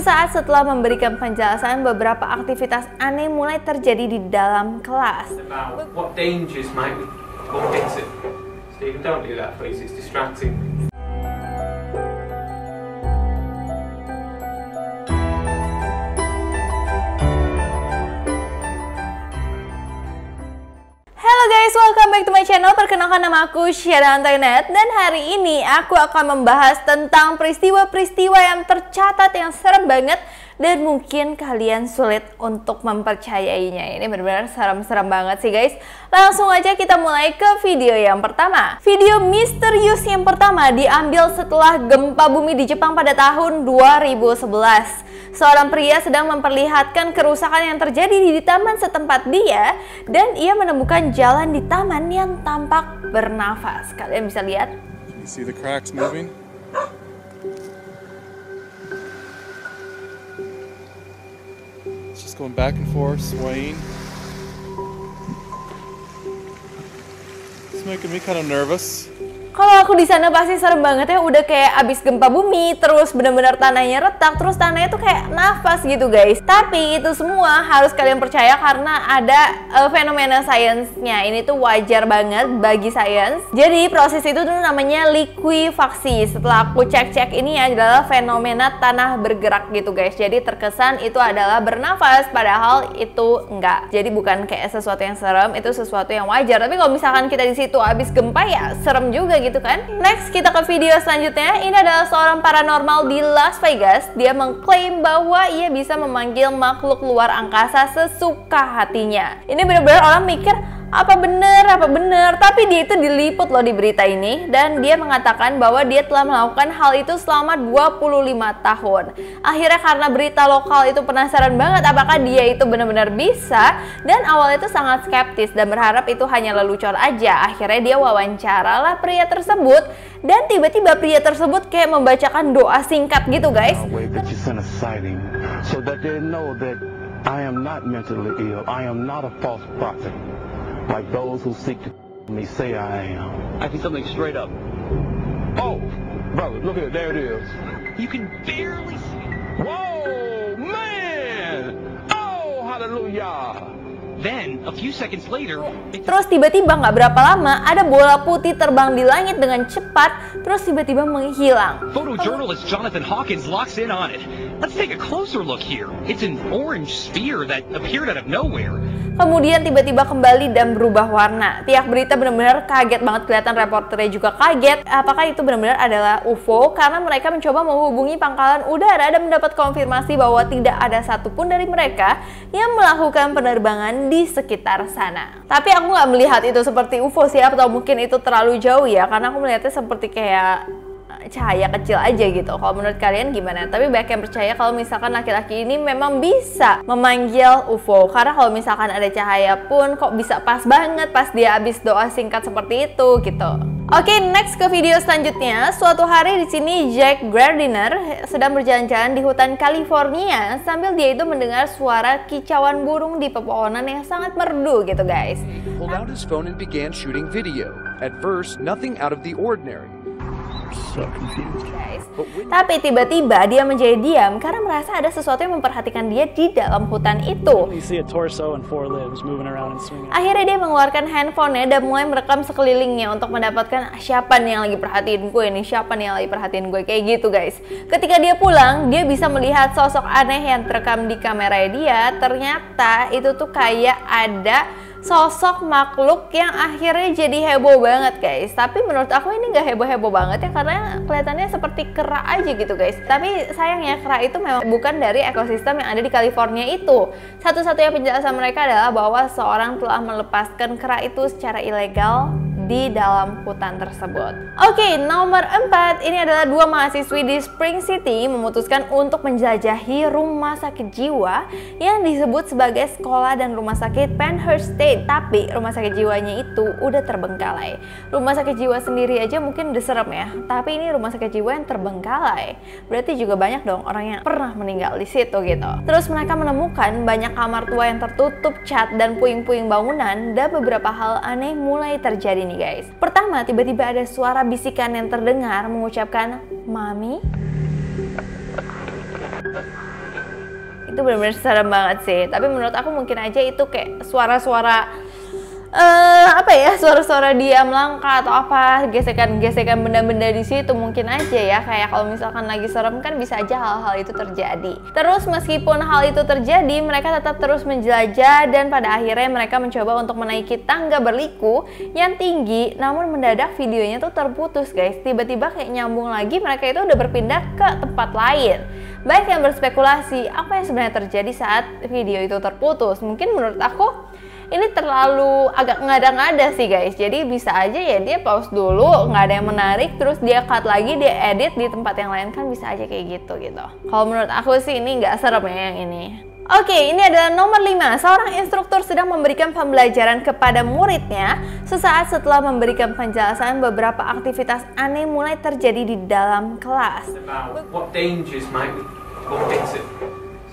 Sesaat setelah memberikan penjelasan, beberapa aktivitas aneh mulai terjadi di dalam kelas. What dangers might we fix it? Stephen, don't do that, please. It's distracting. Halo guys, welcome back to my channel. Perkenalkan, nama aku Syara Antoinette. Dan hari ini aku akan membahas tentang peristiwa-peristiwa yang tercatat yang serem banget dan mungkin kalian sulit untuk mempercayainya. Ini benar-benar serem-serem banget sih guys. Langsung aja kita mulai ke video yang pertama. Video misterius yang pertama diambil setelah gempa bumi di Jepang pada tahun 2011. Seorang pria sedang memperlihatkan kerusakan yang terjadi di taman setempat dia, dan ia menemukan jalan di taman yang tampak bernafas. Kalian bisa lihat. You see the cracks moving? It's just going back and forth, swaying. It's making me kind of nervous. Kalau aku di sana pasti serem banget ya, udah kayak abis gempa bumi, terus bener-bener tanahnya retak, terus tanahnya tuh kayak nafas gitu guys. Tapi itu semua harus kalian percaya karena ada fenomena sainsnya. Ini tuh wajar banget bagi sains. Jadi proses itu tuh namanya likuifaksi. Setelah aku cek-cek, ini adalah fenomena tanah bergerak gitu guys. Jadi terkesan itu adalah bernafas, padahal itu enggak. Jadi bukan kayak sesuatu yang serem, itu sesuatu yang wajar. Tapi kalau misalkan kita di situ abis gempa ya serem juga gitu kan. Next kita ke video selanjutnya. Ini adalah seorang paranormal di Las Vegas. Dia mengklaim bahwa ia bisa memanggil makhluk luar angkasa sesuka hatinya. Ini benar-benar orang mikir apa bener, tapi dia itu diliput loh di berita ini, dan dia mengatakan bahwa dia telah melakukan hal itu selama 25 tahun. Akhirnya karena berita lokal itu penasaran banget apakah dia itu benar-benar bisa, dan awalnya itu sangat skeptis dan berharap itu hanya lelucon aja. Akhirnya dia wawancaralah pria tersebut, dan tiba-tiba pria tersebut kayak membacakan doa singkat gitu guys. I am not mentally ill. I am not a false prophet, like those who seek to me say I am. I see something straight up. Oh, brother, look at it. There it is. You can barely see it. Whoa, man! Oh, hallelujah! Then, a few seconds later, terus tiba-tiba nggak berapa lama ada bola putih terbang di langit dengan cepat, terus tiba-tiba menghilang. Photojournalist Jonathan Hawkins locks in on it. Let's take a closer look here. It's an orange sphere that appeared out of nowhere. Kemudian tiba-tiba kembali dan berubah warna. Pihak berita benar-benar kaget banget, kelihatan reporternya juga kaget. Apakah itu benar-benar adalah UFO? Karena mereka mencoba menghubungi pangkalan udara dan mendapat konfirmasi bahwa tidak ada satupun dari mereka yang melakukan penerbangan di sekitar sana. Tapi aku nggak melihat itu seperti UFO sih, atau mungkin itu terlalu jauh ya, karena aku melihatnya seperti kayak cahaya kecil aja gitu. Kalau menurut kalian gimana? Tapi banyak yang percaya kalau misalkan laki-laki ini memang bisa memanggil UFO, karena kalau misalkan ada cahaya pun kok bisa pas banget pas dia habis doa singkat seperti itu gitu. Oke, next ke video selanjutnya. Suatu hari di sini Jack Gardiner sedang berjalan-jalan di hutan California sambil dia itu mendengar suara kicauan burung di pepohonan yang sangat merdu gitu guys. He pulled out his phone and began shooting video. At first, nothing out of the ordinary. So confused. Guys. Tapi tiba-tiba dia menjadi diam karena merasa ada sesuatu yang memperhatikan dia di dalam hutan itu. Akhirnya dia mengeluarkan handphonenya dan mulai merekam sekelilingnya untuk mendapatkan siapa nih yang lagi perhatiin gue nih, siapa nih yang lagi perhatiin gue, kayak gitu guys. Ketika dia pulang, dia bisa melihat sosok aneh yang terekam di kamera dia. Ternyata itu tuh kayak ada sosok makhluk yang akhirnya jadi heboh banget guys. Tapi menurut aku ini nggak heboh-heboh banget ya, karena kelihatannya seperti kera aja gitu guys. Tapi sayangnya kera itu memang bukan dari ekosistem yang ada di California itu. Satu-satunya penjelasan mereka adalah bahwa seorang telah melepaskan kera itu secara ilegal di dalam hutan tersebut. Oke, nomor 4. Ini adalah dua mahasiswi di Spring City memutuskan untuk menjelajahi rumah sakit jiwa yang disebut sebagai sekolah dan rumah sakit Penhurst State. Tapi rumah sakit jiwanya itu udah terbengkalai. Rumah sakit jiwa sendiri aja mungkin udah serem ya, tapi ini rumah sakit jiwa yang terbengkalai. Berarti juga banyak dong orang yang pernah meninggal di situ gitu. Terus mereka menemukan banyak kamar tua yang tertutup cat dan puing-puing bangunan, dan beberapa hal aneh mulai terjadi nih guys. Pertama, tiba-tiba ada suara bisikan yang terdengar mengucapkan "Mami". Itu benar-benar serem banget sih. Tapi menurut aku mungkin aja itu kayak suara-suara suara-suara dia melangkah atau apa, gesekan-gesekan benda-benda di situ mungkin aja ya. Kayak kalau misalkan lagi serem kan bisa aja hal-hal itu terjadi. Terus meskipun hal itu terjadi, mereka tetap terus menjelajah dan pada akhirnya mereka mencoba untuk menaiki tangga berliku yang tinggi. Namun mendadak videonya tuh terputus guys. Tiba-tiba kayak nyambung lagi, mereka itu udah berpindah ke tempat lain. Baik yang berspekulasi apa yang sebenarnya terjadi saat video itu terputus. Mungkin menurut aku ini terlalu agak ngada-ngada sih guys. Jadi bisa aja ya dia pause dulu, nggak ada yang menarik, terus dia cut lagi, dia edit di tempat yang lain, kan bisa aja kayak gitu. Kalau menurut aku sih ini nggak serem ya yang ini. Oke, ini adalah nomor 5. Seorang instruktur sedang memberikan pembelajaran kepada muridnya sesaat setelah memberikan penjelasan beberapa aktivitas aneh mulai terjadi di dalam kelas. About what dangers might we'll fix it.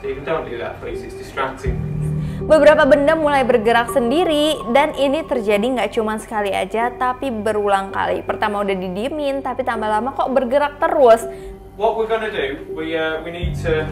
Stephen, don't do that please, it's distracting. Beberapa benda mulai bergerak sendiri dan ini terjadi nggak cuma sekali aja tapi berulang kali. Pertama udah didiemin tapi tambah lama kok bergerak terus. What we're gonna do, we need to.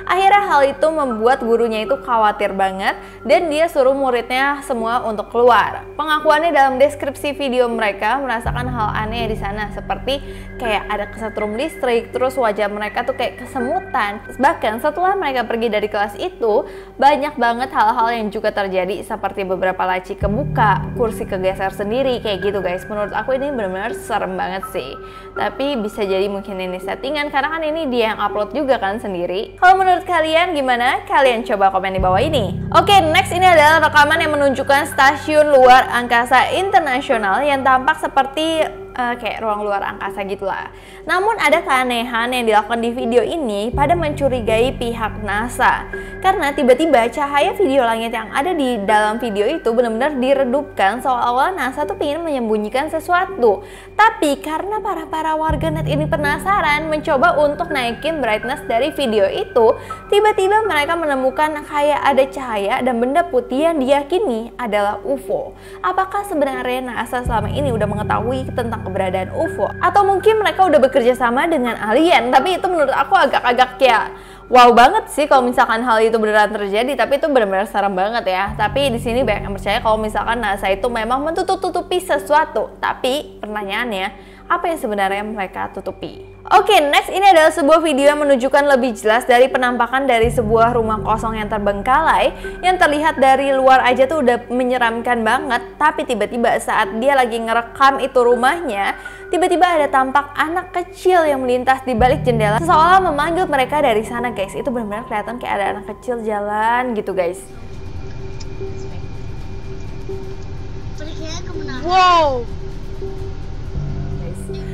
Akhirnya hal itu membuat gurunya itu khawatir banget dan dia suruh muridnya semua untuk keluar. Pengakuannya dalam deskripsi video mereka merasakan hal aneh di sana seperti kayak ada kesetrum listrik, terus wajah mereka tuh kayak kesemutan. Bahkan setelah mereka pergi dari kelas itu, banyak banget hal-hal yang juga terjadi seperti beberapa laci kebuka, kursi kegeser sendiri kayak gitu guys. Menurut aku ini benar-benar serem banget sih. Tapi bisa jadi mungkin ini settingan karena kan ini dia yang upload juga kan sendiri. Kalau menurut kalian gimana? Kalian coba komen di bawah ini. Oke, next ini adalah rekaman yang menunjukkan stasiun luar angkasa internasional yang tampak seperti kayak ruang luar angkasa gitulah. Namun ada keanehan yang dilakukan di video ini pada mencurigai pihak NASA. Karena tiba-tiba cahaya video langit yang ada di dalam video itu benar-benar diredupkan seolah-olah NASA tuh ingin menyembunyikan sesuatu. Tapi karena para warganet ini penasaran mencoba untuk naikin brightness dari video itu, tiba-tiba mereka menemukan kayak ada cahaya dan benda putih yang diyakini adalah UFO. Apakah sebenarnya NASA selama ini udah mengetahui tentang keberadaan UFO? Atau mungkin mereka udah bekerja sama dengan alien? Tapi itu menurut aku agak-agak kayak wow banget sih kalau misalkan hal itu beneran terjadi, tapi itu benar-benar serem banget ya. Tapi di sini banyak yang percaya kalau misalkan NASA itu memang menutup-tutupi sesuatu. Tapi pertanyaannya, apa yang sebenarnya mereka tutupi? Oke, next ini adalah sebuah video yang menunjukkan lebih jelas dari penampakan dari sebuah rumah kosong yang terbengkalai yang terlihat dari luar aja tuh udah menyeramkan banget. Tapi tiba-tiba saat dia lagi ngerekam itu rumahnya, tiba-tiba ada tampak anak kecil yang melintas di balik jendela seolah memanggil mereka dari sana guys. Itu benar-benar kelihatan kayak ada anak kecil jalan gitu guys. Wow.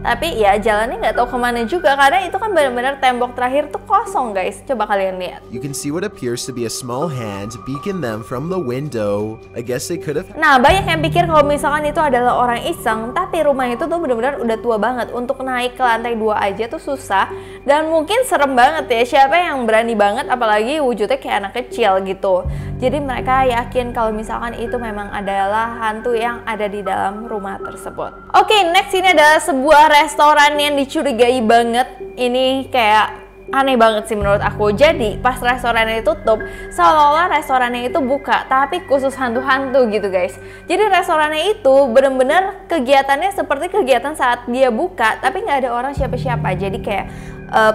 Tapi ya jalannya nggak tahu kemana juga karena itu kan benar-benar tembok terakhir tuh kosong guys. Coba kalian lihat. You can see what appears to be a small hand beacon them from the window. I guess they could have. Nah, banyak yang pikir kalau misalkan itu adalah orang iseng, tapi rumah itu tuh benar-benar udah tua banget. Untuk naik ke lantai 2 aja tuh susah dan mungkin serem banget ya. Siapa yang berani banget apalagi wujudnya kayak anak kecil gitu. Jadi mereka yakin kalau misalkan itu memang adalah hantu yang ada di dalam rumah tersebut. Oke, next ini adalah sebuah restoran yang dicurigai banget. Ini kayak aneh banget sih menurut aku. Jadi pas restorannya tutup, seolah-olah restorannya itu buka, tapi khusus hantu-hantu gitu guys. Jadi restorannya itu bener-bener kegiatannya seperti kegiatan saat dia buka, tapi nggak ada orang siapa-siapa. Jadi kayak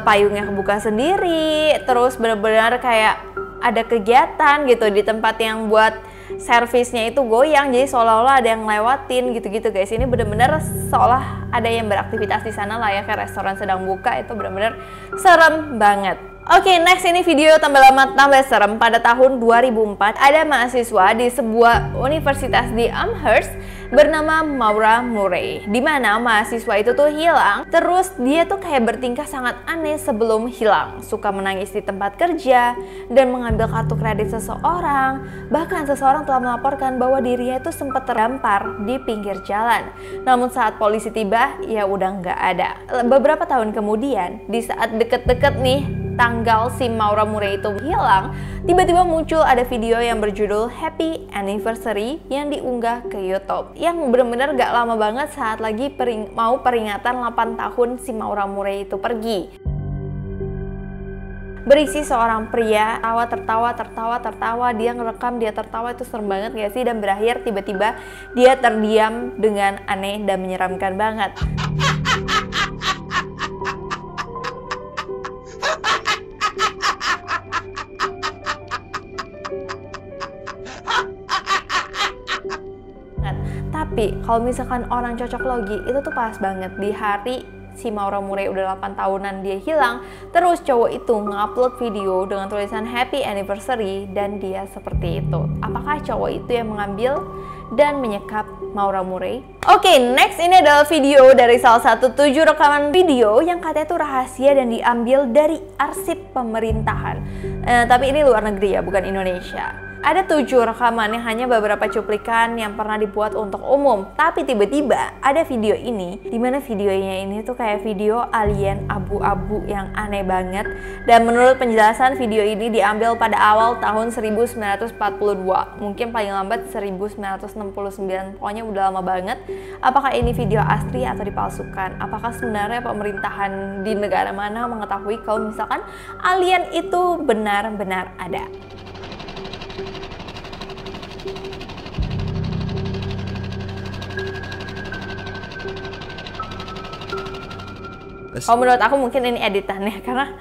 payungnya kebuka sendiri, terus bener-bener kayak ada kegiatan gitu di tempat yang buat servisnya itu goyang, jadi seolah-olah ada yang lewatin gitu-gitu guys. Ini bener-bener seolah ada yang beraktivitas di sana lah ya, kayak restoran sedang buka. Itu bener-bener serem banget. Oke, next ini video tambah lama tambah serem. Pada tahun 2004 ada mahasiswa di sebuah universitas di Amherst bernama Maura Murray, di mana mahasiswa itu tuh hilang. Terus dia tuh kayak bertingkah sangat aneh sebelum hilang, suka menangis di tempat kerja dan mengambil kartu kredit seseorang. Bahkan seseorang telah melaporkan bahwa dirinya itu sempat terdampar di pinggir jalan. Namun saat polisi tiba, ya udah nggak ada. Beberapa tahun kemudian, di saat deket-deket nih tanggal si Maura Murray itu hilang, tiba-tiba muncul ada video yang berjudul Happy Anniversary yang diunggah ke YouTube. Yang bener-bener gak lama banget saat lagi mau peringatan 8 tahun si Maura Murray itu pergi. berisi seorang pria tertawa, dia ngerekam, dia tertawa, itu serem banget gak sih? Dan berakhir tiba-tiba dia terdiam dengan aneh dan menyeramkan banget. Tapi kalau misalkan orang cocok logi, itu tuh pas banget di hari si Maura Murray udah 8 tahunan dia hilang, terus cowok itu ngupload video dengan tulisan happy anniversary dan dia seperti itu. Apakah cowok itu yang mengambil dan menyekap Maura Murray? Oke, next ini adalah video dari salah satu 7 rekaman video yang katanya itu rahasia dan diambil dari arsip pemerintahan. Tapi ini luar negeri ya, bukan Indonesia. Ada 7 rekaman yang hanya beberapa cuplikan yang pernah dibuat untuk umum. Tapi tiba-tiba ada video ini, dimana videonya ini tuh kayak video alien abu-abu yang aneh banget. Dan menurut penjelasan, video ini diambil pada awal tahun 1942. Mungkin paling lambat 1969, pokoknya udah lama banget. Apakah ini video asli atau dipalsukan? Apakah sebenarnya pemerintahan di negara mana mengetahui kalau misalkan alien itu benar-benar ada? Kalau menurut aku mungkin ini editannya, karena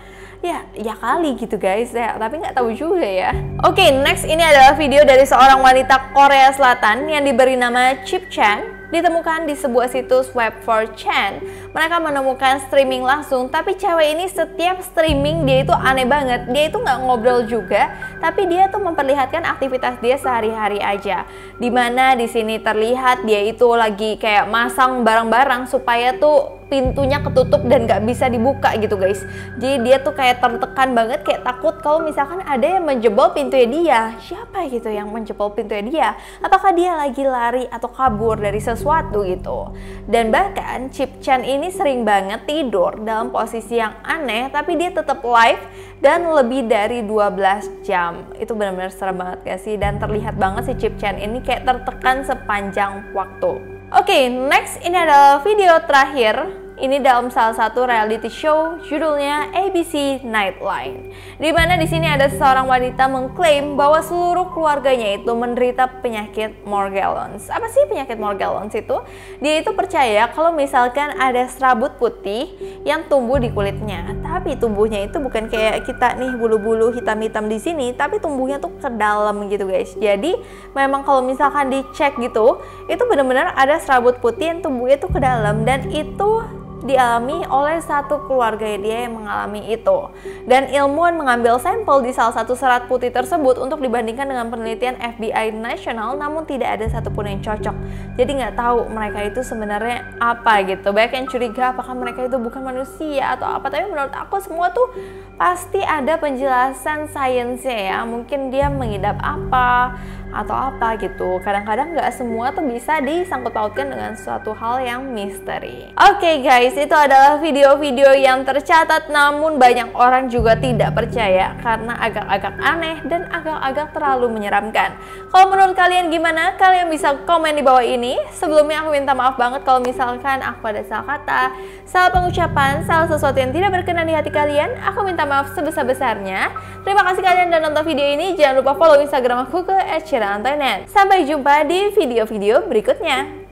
ya kali gitu guys ya, tapi nggak tahu juga ya. Oke, next ini adalah video dari seorang wanita Korea Selatan yang diberi nama Chip Chan. Ditemukan di sebuah situs web 4chan. Mereka menemukan streaming langsung, tapi cewek ini setiap streaming dia itu aneh banget. Dia itu nggak ngobrol juga, tapi dia tuh memperlihatkan aktivitas dia sehari-hari aja. Dimana di sini terlihat dia itu lagi kayak masang barang-barang supaya tuh pintunya ketutup dan nggak bisa dibuka gitu guys. Jadi dia tuh kayak tertekan banget, kayak takut kalau misalkan ada yang menjebol pintunya dia. Siapa gitu yang menjebol pintunya dia? Apakah dia lagi lari atau kabur dari sesuatu gitu? Dan bahkan Chip Chan ini sering banget tidur dalam posisi yang aneh, tapi dia tetap live dan lebih dari 12 jam. Itu benar-benar serem banget gak sih? Dan terlihat banget si Chip Chan ini kayak tertekan sepanjang waktu. Oke, next ini adalah video terakhir. Ini dalam salah satu reality show, judulnya ABC Nightline. Dimana di sini ada seorang wanita mengklaim bahwa seluruh keluarganya itu menderita penyakit Morgellons. Apa sih penyakit Morgellons itu? Dia itu percaya kalau misalkan ada serabut putih yang tumbuh di kulitnya, tapi tumbuhnya itu bukan kayak kita nih bulu-bulu hitam-hitam di sini, tapi tumbuhnya tuh ke dalam gitu guys. Jadi memang kalau misalkan dicek gitu, itu benar-benar ada serabut putih yang tumbuhnya tuh ke dalam, dan itu dialami oleh satu keluarga dia yang mengalami itu. Dan ilmuwan mengambil sampel di salah satu serat putih tersebut untuk dibandingkan dengan penelitian FBI nasional, namun tidak ada satupun yang cocok. Jadi nggak tahu mereka itu sebenarnya apa gitu. Banyak yang curiga apakah mereka itu bukan manusia atau apa, tapi menurut aku semua tuh pasti ada penjelasan sainsnya ya. Mungkin dia mengidap apa atau apa gitu. Kadang-kadang nggak semua tuh bisa disangkut pautkan dengan suatu hal yang misteri. Oke guys, itu adalah video-video yang tercatat, namun banyak orang juga tidak percaya karena agak-agak aneh dan agak-agak terlalu menyeramkan. Kalau menurut kalian gimana? Kalian bisa komen di bawah ini. Sebelumnya aku minta maaf banget kalau misalkan aku ada salah kata, salah pengucapan, salah sesuatu yang tidak berkenan di hati kalian. Aku minta maaf sebesar-besarnya. Terima kasih kalian udah nonton video ini. Jangan lupa follow Instagram aku ke @cirantoinet. Sampai jumpa di video-video berikutnya.